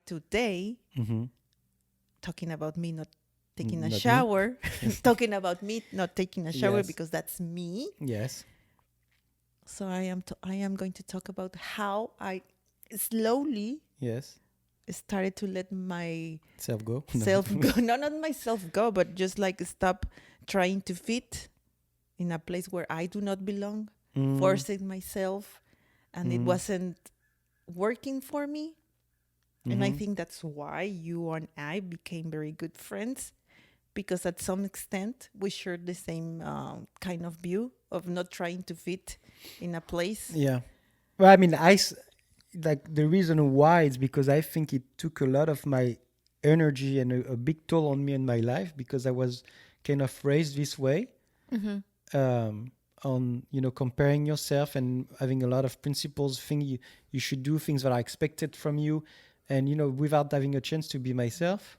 today, Mm-hmm. talking about me not taking a Not me. shower, talking about me not taking a shower Yes. because that's me. Yes. So I am going to talk about how I slowly Yes. started to let my Self go. self go. No, not myself go, but just like stop trying to fit in a place where I do not belong, forcing myself, and it wasn't working for me. And I think that's why you and I became very good friends, because at some extent we shared the same kind of view of not trying to fit in a place. Yeah. Well, I mean, like the reason why is because I think it took a lot of my energy and a big toll on me in my life because I was kind of raised this way. On comparing yourself and having a lot of principles, think you should do things that are expected from you, and without having a chance to be myself,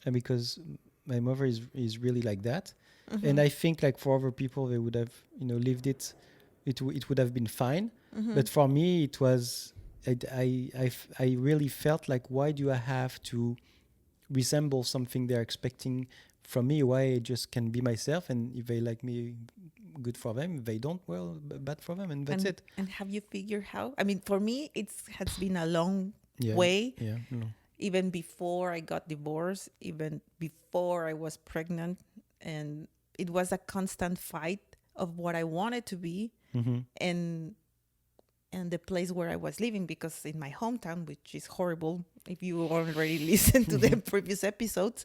and because my mother is really like that. And I think like for other people they would have lived it would have been fine. But for me it was I really felt like, why do I have to resemble something they're expecting from me? Why I just can be myself, and if they like me, good for them. If they don't, well, bad for them, and that's it. And have you figured how? I mean, for me, it has been a long Yeah. way. Yeah. No. Even before I got divorced, even before I was pregnant, and it was a constant fight of what I wanted to be, and the place where I was living, because in my hometown, which is horrible, if you already listened to the previous episodes,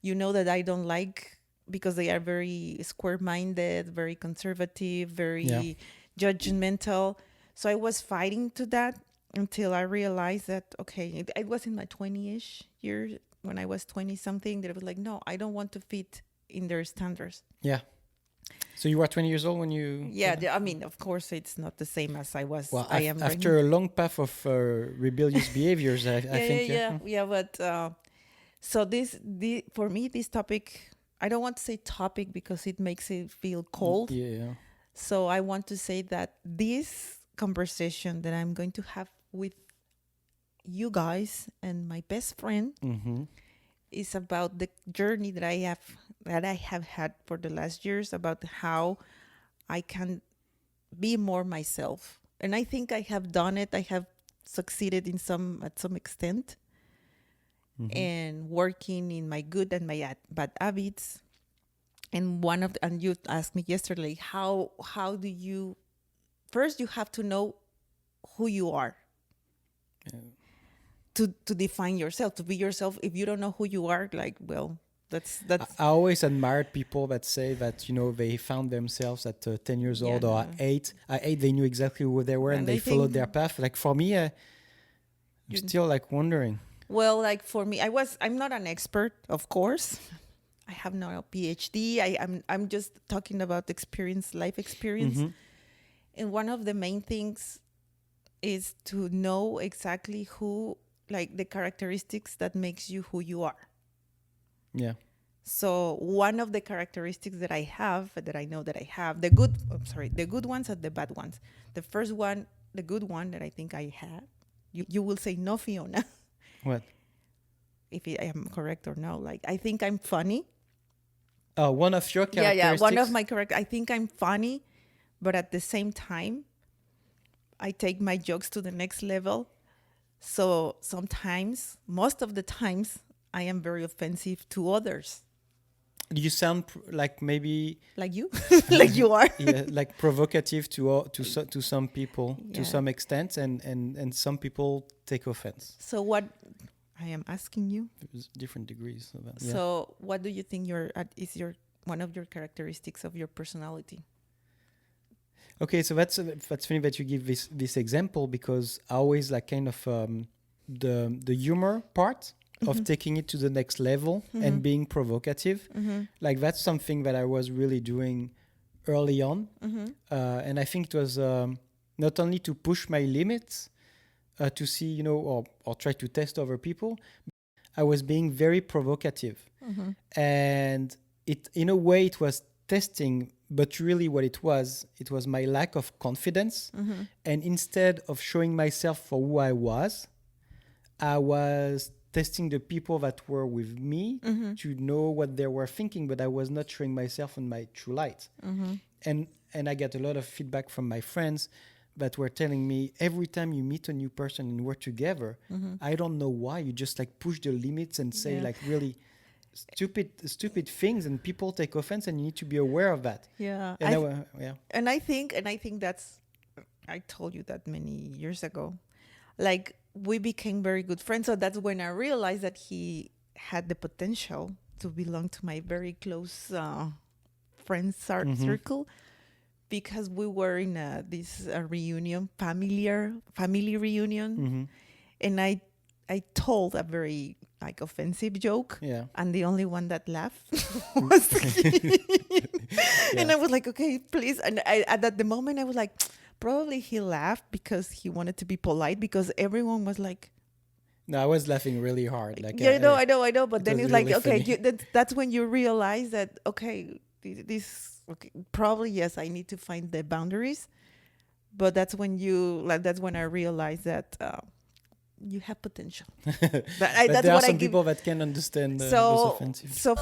you know that I don't like, because they are very square-minded, very conservative, very judgmental. So I was fighting to that until I realized that, okay, it was in my 20-ish years, when I was 20 something, that I was like, no, I don't want to fit in their standards. Yeah. So you were 20 years old when you... Yeah, I mean, of course, it's not the same as I was. Well, I am right after a long path of rebellious behaviors, I think. yeah. But so for me, this topic, I don't want to say topic because it makes it feel cold. Yeah. So I want to say that this conversation that I'm going to have with you guys and my best friend is about the journey that I have had for the last years, about how I can be more myself. And I think I have done it. I have succeeded at some extent, and working in my good and my bad habits. And and you asked me yesterday, how do you, first you have to know who you are, to define yourself, to be yourself. If you don't know who you are, like, well, that's I always admired people that say that they found themselves at 10 years old, or at 8. At 8 they knew exactly who they were, and they followed their path. Like for me, I'm still like wondering. Well, like for me, I'm not an expert, of course. I have no PhD. I'm just talking about life experience. And one of the main things is to know exactly like the characteristics that makes you who you are. Yeah. So one of the characteristics that I know that I have, the good ones and the bad ones. The first one, the good one that I think I have, you will say no, Fiona. What? If I am correct or no. Like, I think I'm funny. Oh, one of your characteristics? Yeah. One of my I think I'm funny, but at the same time, I take my jokes to the next level. So sometimes, most of the times, I am very offensive to others. You sound like maybe... Like you? Like you are? Yeah, like provocative to some people, to some extent, and some people take offense. So what I am asking you? There's different degrees of that. So what do you think is one of your characteristics of your personality? Okay, so that's funny that you give this example, because I always like kind of the humor part of taking it to the next level and being provocative. Like that's something that I was really doing early on, and I think it was not only to push my limits, to see or try to test other people. I was being very provocative, and it in a way it was testing. But really what it was my lack of confidence. And instead of showing myself for who I was testing the people that were with me to know what they were thinking, but I was not showing myself in my true light. And I get a lot of feedback from my friends that were telling me, every time you meet a new person and work together, I don't know why, you just like push the limits and say like really stupid things, and people take offense, and you need to be aware of that. And I think that's, I told you that many years ago, like we became very good friends. So that's when I realized that he had the potential to belong to my very close friend circle, because we were in this reunion, family reunion, and I told a very like offensive joke, and the only one that laughed was he. And I was like, okay, please. And at the moment I was like, probably he laughed because he wanted to be polite, because everyone was like, no, I was laughing really hard. Like, I know. But then it's really like, okay, funny. that's when you realize that, okay, okay, probably, yes, I need to find the boundaries. But that's when that's when I realized that you have potential. But that's there are what some people that can understand those offensive. So